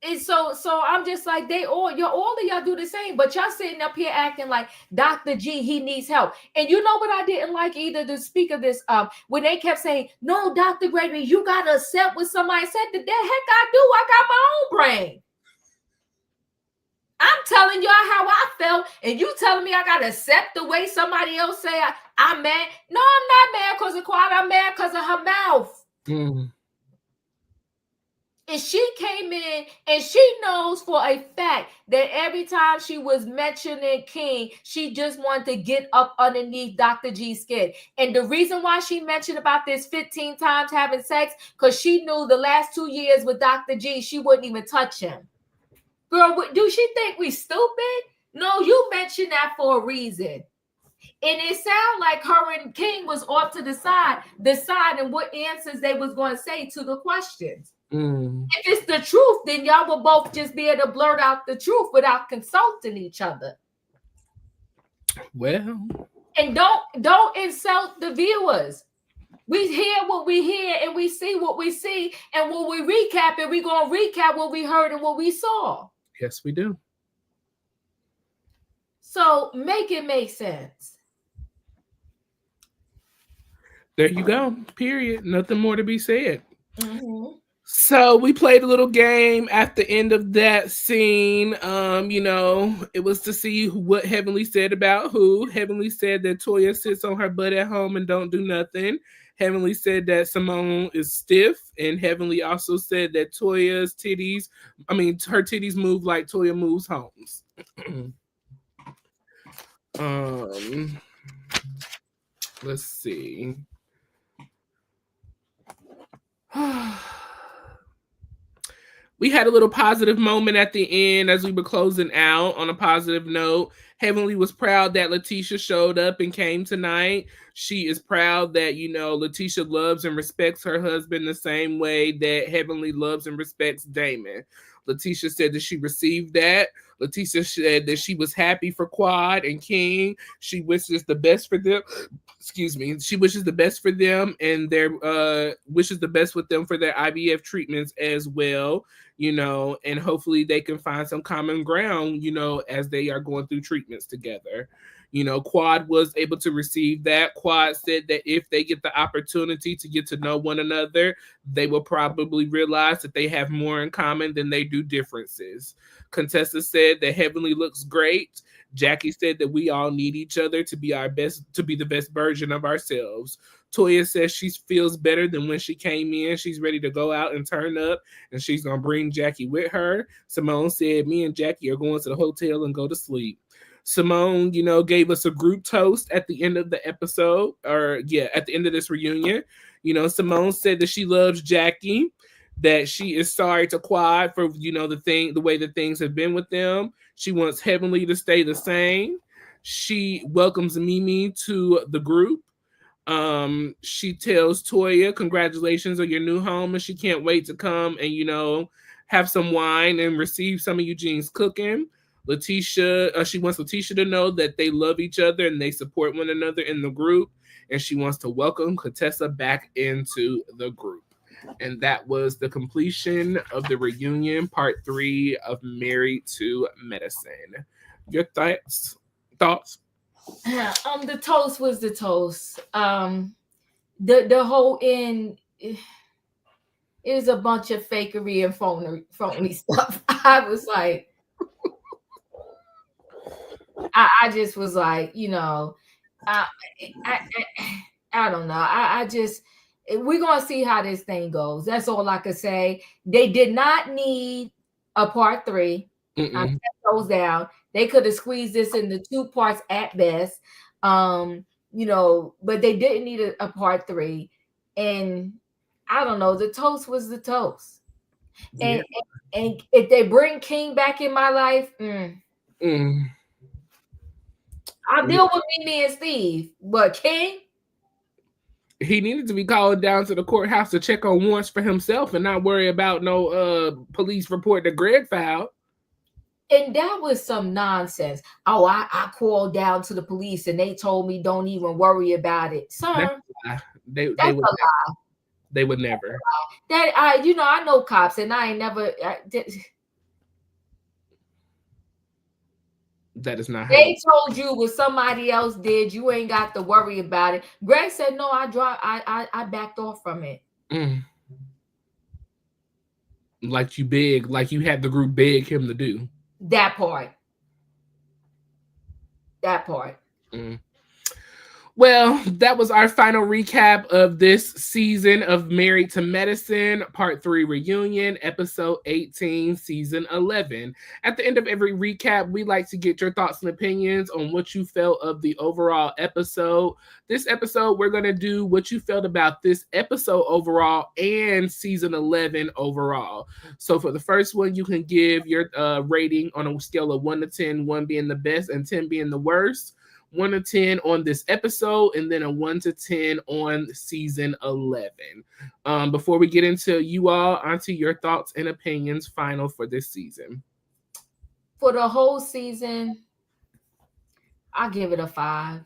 And so I'm just like, all of y'all do the same, but y'all sitting up here acting like Dr. G, he needs help. And you know what I didn't like either, the speaker this when they kept saying, no, Dr. Gregory, you gotta accept what somebody said. The heck I do. I got my own brain. I'm telling y'all how I felt, and you telling me I gotta accept the way somebody else say I'm mad. No, I'm not mad because of Quad. I'm mad because of her mouth. And she came in and she knows for a fact that every time she was mentioning King, she just wanted to get up underneath Dr. G's skin. And the reason why she mentioned about this 15 times having sex, because she knew the last 2 years with Dr. G, she wouldn't even touch him. Girl, do she think we stupid? No, you mentioned that for a reason. And it sounded like her and King was off to the side, deciding what answers they was going to say to the questions. If it's the truth, then y'all will both just be able to blurt out the truth without consulting each other. Well, and don't insult the viewers. We hear what we hear and we see what we see, and when we recap it, we're gonna recap what we heard and what we saw. Yes, we do. So make it make sense. There you go. Period. Nothing more to be said. So we played a little game at the end of that scene. It was to see what Heavenly said about who. Heavenly said that Toya sits on her butt at home and don't do nothing. Heavenly said that Simone is stiff, and Heavenly also said that her titties move like Toya moves homes. Let's see. We had a little positive moment at the end as we were closing out on a positive note. Heavenly was proud that Letitia showed up and came tonight. She is proud that, Letitia loves and respects her husband the same way that Heavenly loves and respects Damon. Letitia said that she received that. Letitia said that she was happy for Quad and King. She wishes the best for them. Excuse me. She wishes the best for them and wishes the best with them for their IVF treatments as well, and hopefully they can find some common ground, as they are going through treatments together. Quad was able to receive that. Quad said that if they get the opportunity to get to know one another, they will probably realize that they have more in common than they do differences. Contessa said that Heavenly looks great. Jackie said that we all need each other to be the best version of ourselves. Toya says she feels better than when she came in. She's ready to go out and turn up, and she's going to bring Jackie with her. Simone said, me and Jackie are going to the hotel and go to sleep. Simone, gave us a group toast at the end of the episode, at the end of this reunion. Simone said that she loves Jackie. that she is sorry to Quad for the way that things have been with them. She wants Heavenly to stay the same. She welcomes Mimi to the group. She tells Toya, congratulations on your new home, and she can't wait to come and have some wine and receive some of Eugene's cooking. Letitia, she wants Letitia to know that they love each other and they support one another in the group, and she wants to welcome Contessa back into the group. And that was the completion of the reunion, part 3 of Married to Medicine. Your thoughts? The toast was the toast. The whole end is a bunch of fakery and phony stuff. I was like, I just was like, I don't know. I just, we're gonna see how this thing goes. That's all I could say. They did not need a part 3. I set those down. They could have squeezed this into 2 parts at best. But they didn't need a part 3. And I don't know, the toast was the toast. And if they bring King back in my life, I'll deal with Mimi and Steve. But King, he needed to be called down to the courthouse to check on warrants for himself and not worry about no police report that Greg filed. And that was some nonsense. Oh, I called down to the police and they told me don't even worry about it. Sir, that's a lie. They would never. That I know cops and I ain't never. That is not. They told you what somebody else did. You ain't got to worry about it. Greg said no. I backed off from it. Like you had the group beg him to do that part. Well, that was our final recap of this season of Married to Medicine, Part 3 Reunion, Episode 18, Season 11. At the end of every recap, we like to get your thoughts and opinions on what you felt of the overall episode. This episode, we're going to do what you felt about this episode overall and Season 11 overall. So for the first one, you can give your rating on a scale of 1 to 10, 1 being the best and 10 being the worst. 1 to 10 on this episode, and then a 1 to 10 on season 11. Before we get into you all, onto your thoughts and opinions final for this season. For the whole season, I'll give it a 5.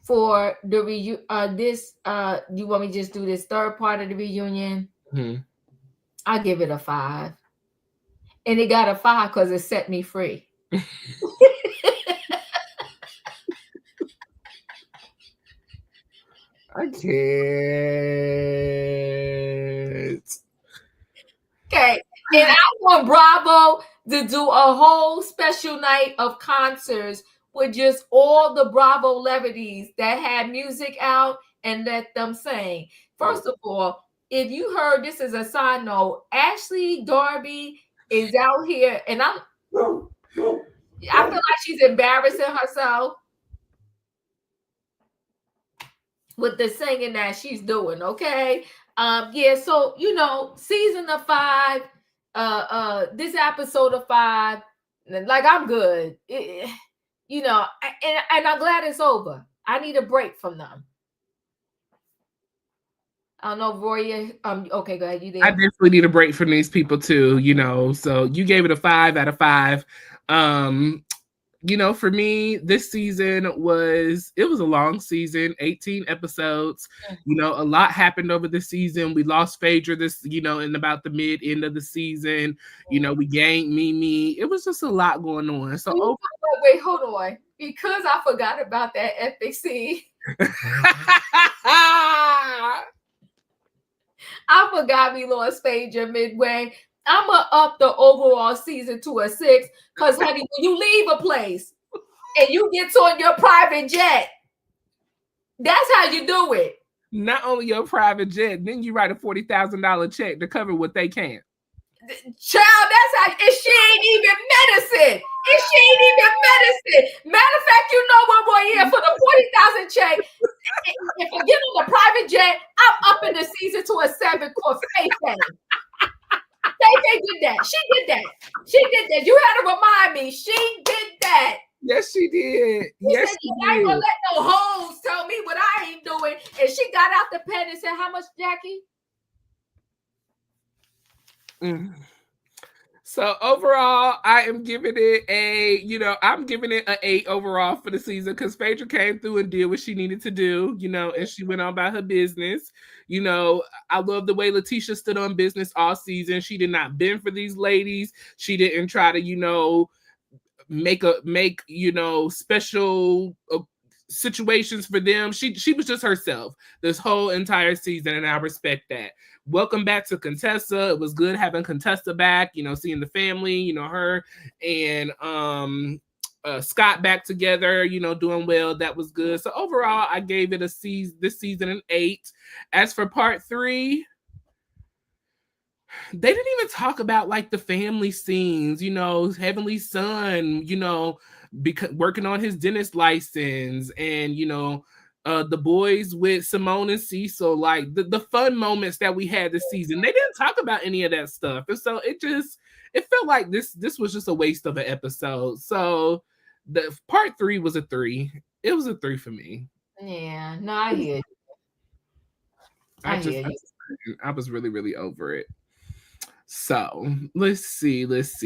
For the you want me to just do this third part of the reunion? I'll give it a 5. And it got a 5 because it set me free. I can't. Okay. And I want Bravo to do a whole special night of concerts with just all the Bravo celebrities that had music out and let them sing. First of all, if you heard, this is a side note, Ashley Darby is out here, and I feel like she's embarrassing herself with the singing that she's doing, okay? So season of 5, this episode of 5, like I'm good, and I'm glad it's over. I need a break from them. I don't know, Royaire. Okay, go ahead. You there? I definitely need a break from these people too. So you gave it a 5 out of 5. For me, this season was a long season, 18 episodes. A lot happened over the season. We lost Phaedra in about the end of the season. We gained Mimi. It was just a lot going on. So wait, hold on. Because I forgot about that epic scene. I forgot we lost Phaedra midway. I'm going to up the overall season to a 6 because, honey, when you leave a place and you get on your private jet, that's how you do it. Not only your private jet, then you write a $40,000 check to cover what they can't. Child, that's how, and she ain't even medicine. Matter of fact, you know what, Royaire, for the $40,000 check, If I get on the private jet, I'm up in the season to a 7 called Faye Faye. Faye did that. She did that. She did that. You had to remind me. She did that. Yes, she did. Yes, she did. I ain't gonna let no hoes tell me what I ain't doing. And she got out the pen and said, "How much, Jackie?" So overall, I am giving it I'm giving it an 8 overall for the season because Phaedra came through and did what she needed to do, and she went on about her business. I love the way Letitia stood on business all season. She did not bend for these ladies. She didn't try to, make special situations for them. She was just herself this whole entire season, and I respect that. Welcome back to Contessa. It was good having Contessa back, seeing the family, her and Scott back together, doing well. That was good. So overall, I gave it this season an 8. As for part 3, they didn't even talk about like the family scenes, Heavenly Son, working on his dentist license, and the boys with Simone and Cecil, like the fun moments that we had this season. They didn't talk about any of that stuff, and so it felt like this was just a waste of an episode. So the part 3 was a 3. It was a 3 for me. Yeah, no, I hear you. I was really, really over it. So let's see. Is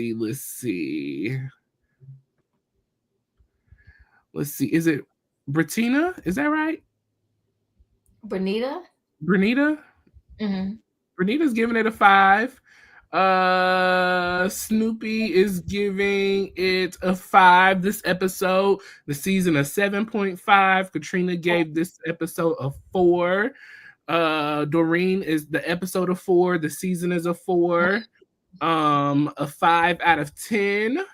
it Britina? Is that right? Bernita? Mm-hmm. Bernita's giving it a 5. Snoopy is giving it a 5 this episode. The season a 7.5. Katrina gave this episode a 4. Doreen is the episode of 4. The season is a 4. A 5 out of 10.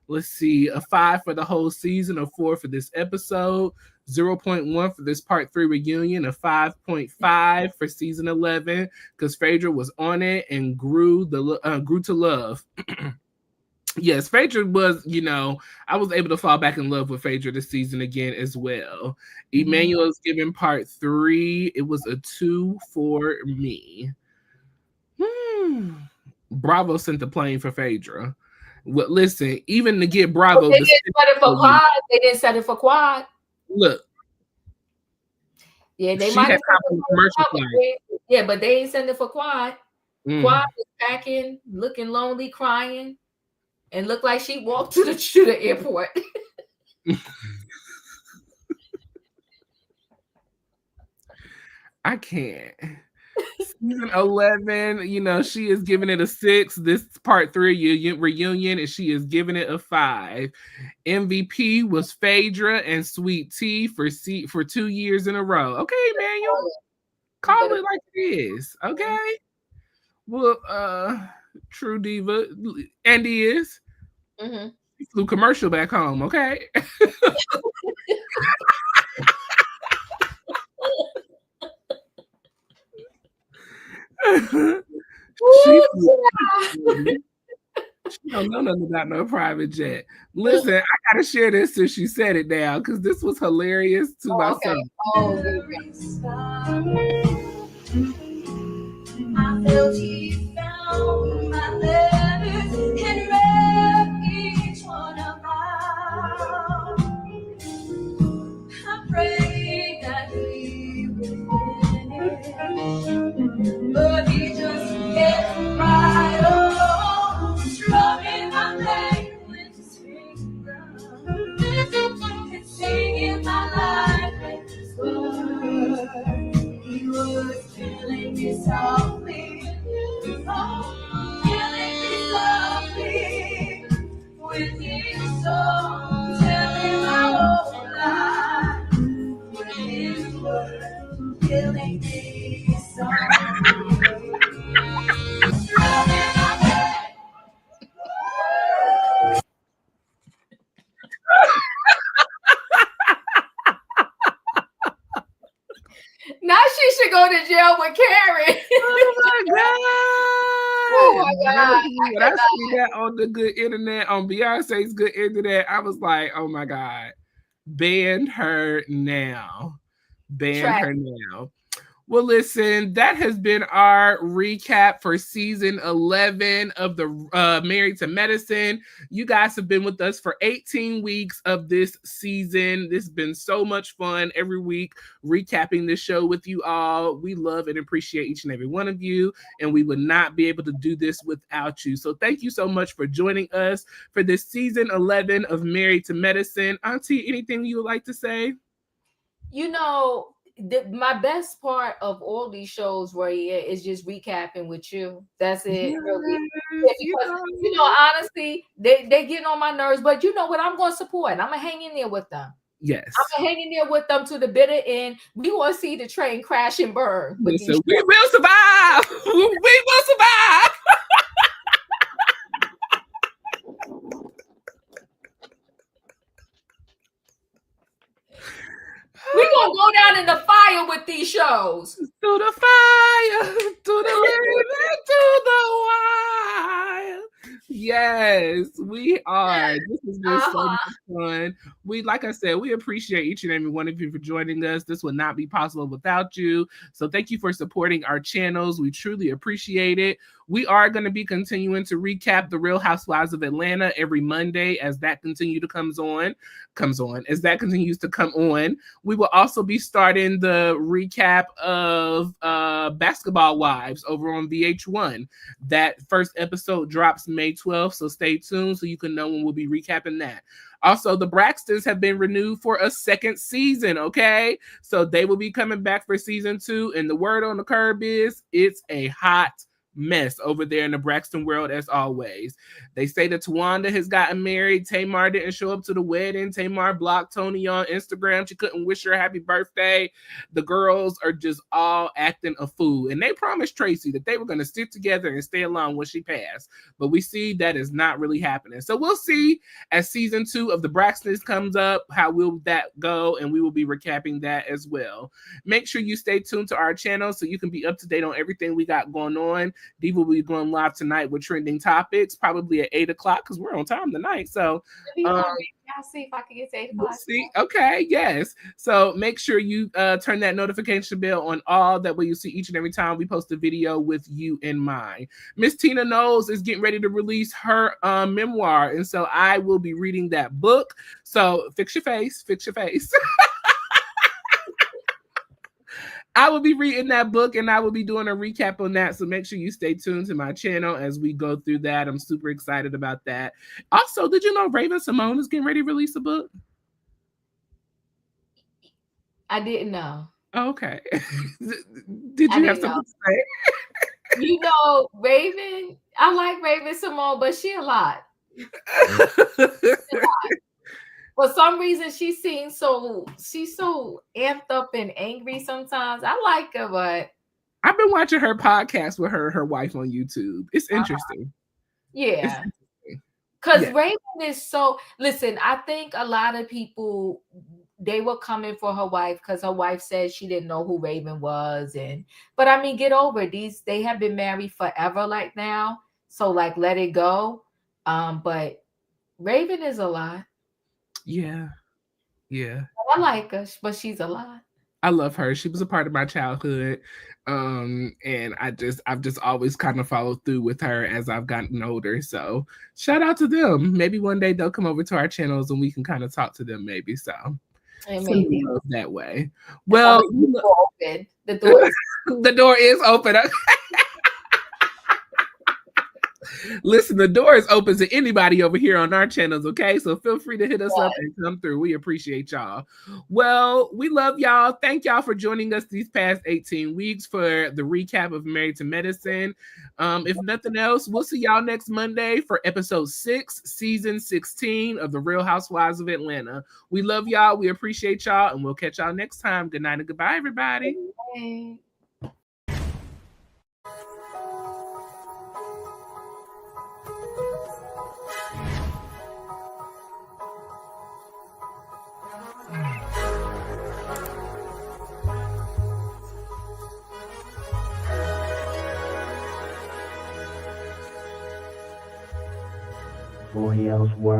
Let's see, a 5 for the whole season, a 4 for this episode, 0.1 for this part 3 reunion, a 5.5 for season 11 because Phaedra was on it and grew to love. Yes, Phaedra was, I was able to fall back in love with Phaedra this season again as well. Emmanuel's giving part 3. It was a 2 for me. Bravo sent the plane for Phaedra. Well, listen, even to get Bravo, they didn't set it for Quad. They didn't set it for Quad. Look, yeah, they might have commercial flight. Yeah, but they ain't send it for Quad. Quad was packing, looking lonely, crying, and looked like she walked to the airport. I can't. Season 11, she is giving it a 6. This part 3 reunion, and she is giving it a 5. MVP was Phaedra and Sweet Tea for 2 years in a row. Okay, Manuel, call it like it is. Okay. Well, True Diva, Andy is. He flew commercial back home. Okay. She don't know nothing about no private jet. Listen, I gotta share this since she said it now because this was hilarious to myself. I felt he found my letters and read each one of mine. I prayed that he would finish, but he just kept right on, strumming my pain with his fingers and singing my life with his words. He was killing me softly, killing me softly with his song, telling my whole life with his words, killing me softly. Now she should go to jail with Karen. Oh my god! Oh my god! When I see that on the good internet, on Beyonce's good internet, I was like, oh my god, ban her now. Ban her now. Well, listen, that has been our recap for season 11 of the Married to Medicine. You guys have been with us for 18 weeks of this season. This has been so much fun every week recapping this show with you all. We love and appreciate each and every one of you, and we would not be able to do this without you. So thank you so much for joining us for this season 11 of Married to Medicine. Auntie, anything you would like to say? You know, my best part of all these shows, Royaire, is just recapping with you. That's it, Yes, really. Yeah, because honestly, they get on my nerves. But you know what? I'm going to support. I'm gonna hang in there with them. Yes, I'm gonna hang in there with them to the bitter end. We want to see the train crash and burn. Listen, we will survive. We will survive. We're gonna go down in the fire with these shows. To the fire, to the limit, to the wire. Yes, we are. This has been so much fun. Like I said, we appreciate each and every one of you for joining us. This would not be possible without you. So thank you for supporting our channels. We truly appreciate it. We are going to be continuing to recap the Real Housewives of Atlanta every Monday as that continues to come on. We will also be starting the recap of Basketball Wives over on VH1. That first episode drops May 12th, so stay tuned so you can know when we'll be recapping that. Also, the Braxtons have been renewed for a second season, okay? So they will be coming back for season 2, and the word on the curb is it's a hot mess over there in the Braxton world as always. They say that Tawanda has gotten married. Tamar didn't show up to the wedding. Tamar blocked Tony on Instagram. She couldn't wish her a happy birthday. The girls are just all acting a fool. And they promised Tracy that they were going to stick together and stay along when she passed. But we see that is not really happening. So we'll see as season 2 of the Braxtons comes up, how will that go? And we will be recapping that as well. Make sure you stay tuned to our channel so you can be up to date on everything we got going on. Diva will be going live tonight with trending topics, probably at 8 o'clock because we're on time tonight. So I'll see if I can get to 8 o'clock. See, okay, yes. So make sure you turn that notification bell on all. That way you see each and every time we post a video with you in mind. Miss Tina Knowles is getting ready to release her memoir, and so I will be reading that book. So fix your face. I will be reading that book and I will be doing a recap on that. So make sure you stay tuned to my channel as we go through that. I'm super excited about that. Also, did you know Raven Simone is getting ready to release a book? I didn't know. Okay. Did you have something to say? You know, Raven, I like Raven Simone, but she a lot. For some reason, she's so amped up and angry sometimes. I like her, but I've been watching her podcast with her wife on YouTube. It's interesting. Yeah. Because Raven is so, listen, I think a lot of people, they were coming for her wife because her wife said she didn't know who Raven was. But I mean, get over it. They have been married forever like now. So like, let it go. But Raven is a lot. Yeah. I like her, but she's a lot. I love her. She was a part of my childhood. And I've just always kind of followed through with her as I've gotten older. So shout out to them. Maybe one day they'll come over to our channels and we can kind of talk to them maybe. So maybe that way. Well, the door the door is open. Listen, the door is open to anybody over here on our channels, okay? So feel free to hit us up and come through. We appreciate y'all. Well, we love y'all. Thank y'all for joining us these past 18 weeks for the recap of Married to Medicine. If nothing else, we'll see y'all next Monday for episode 6, season 16 of The Real Housewives of Atlanta. We love y'all. We appreciate y'all, and we'll catch y'all next time. Good night and goodbye, everybody. Bye. Royaire's world.